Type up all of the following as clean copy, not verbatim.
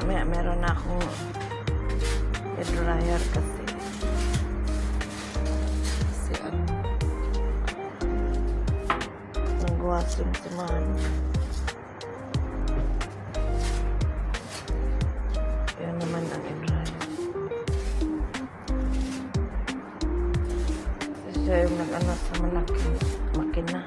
Maya meron na akong dryer kasi nagwasing si Mano. Yan naman ang dryer. Siya yung nag-ano sa malaking makina.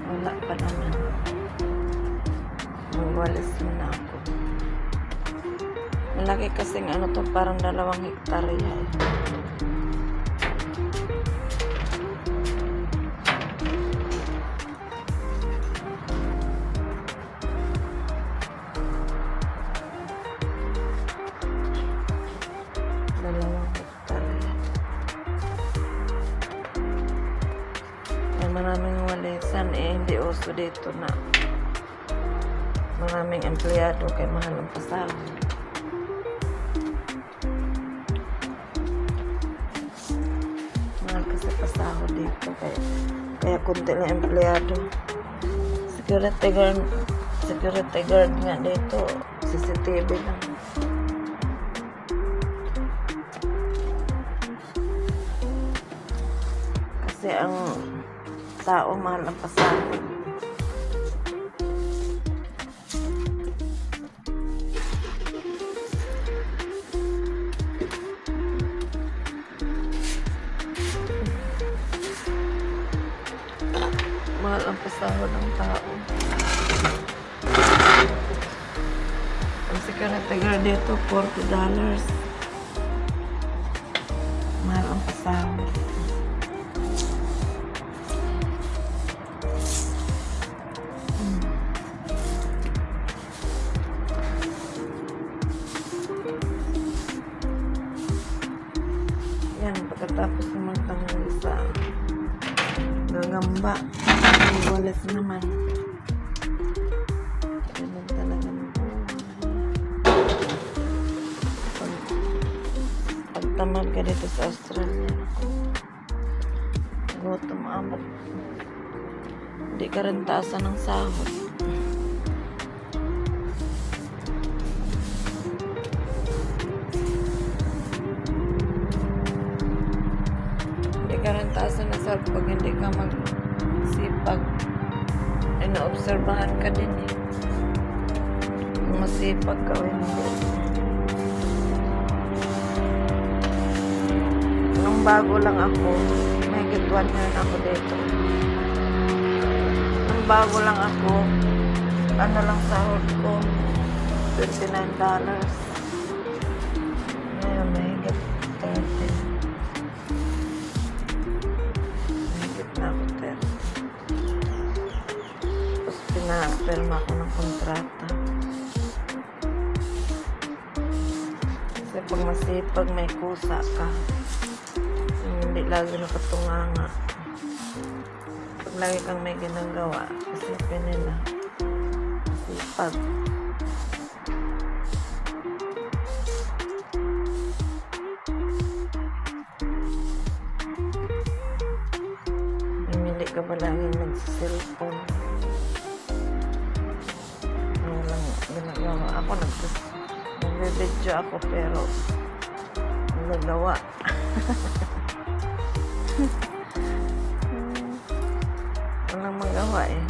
Wala pa naman. Magwalis muna ako. Malaki kasing ano to, parang 2 hektarya eh. Maraming walisan eh, hindi uso dito na maraming empleyado kay mahal ang pasahod. Mahal kasi pasahod dito kaya kunti na empleyado. Security guard nga dito, CCTV lang. Kasi ang tao mahal ang pasahod. Mahal ang pasahod ng tao. Ang security guard dito, $40. Mahal ang pasahod. Pagkatapos naman tanggal sa gagamba, walis naman. Ganun talaga pagtamad ka dito sa Australia, gutom amot. Hindi ka rin taasan ng sahod. Karantaasan na sa pag hindi ka magsipag, inaobserbahan ka din eh. Masipag ka o hindi. Nung bago lang ako, may gitwan na ako dito. Nung bago lang ako, ano lang sahod ko, $29. Ngayon, may higit 30. Pinapirma ko ng kontrata. Kasi pag masipag, may kusa ka. Hindi lagi nakatunganga. Pag lagi kang may ginagawa, isipin nila. Masipag. Hindi ka ba lagi nagsiselfone? Ginagawa ako, nagbe-video ako pero nagagawa. Walang magawa eh.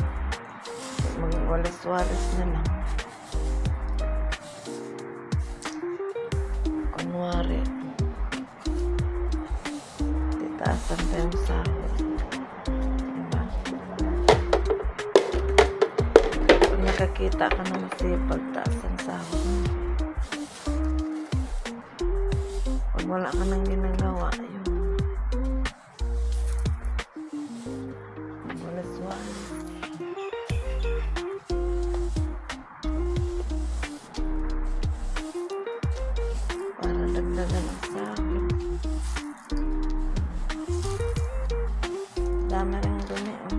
Magwalis-walis na lang. Kunwari, titaasan pa yung sahod. Nakakita ka na masipag, taas ang sahod mo. Pag wala ka nang ginagawa, yun. Walis-walis. Para dagdagan ang sahod. Dami rin dumi, oh.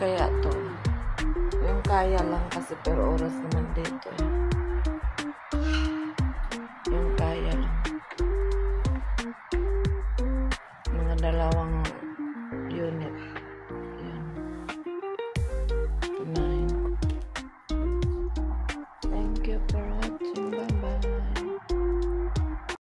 kaya to? Yung kaya lang kasi per oras naman dito eh. Yung kaya lang. Mga 2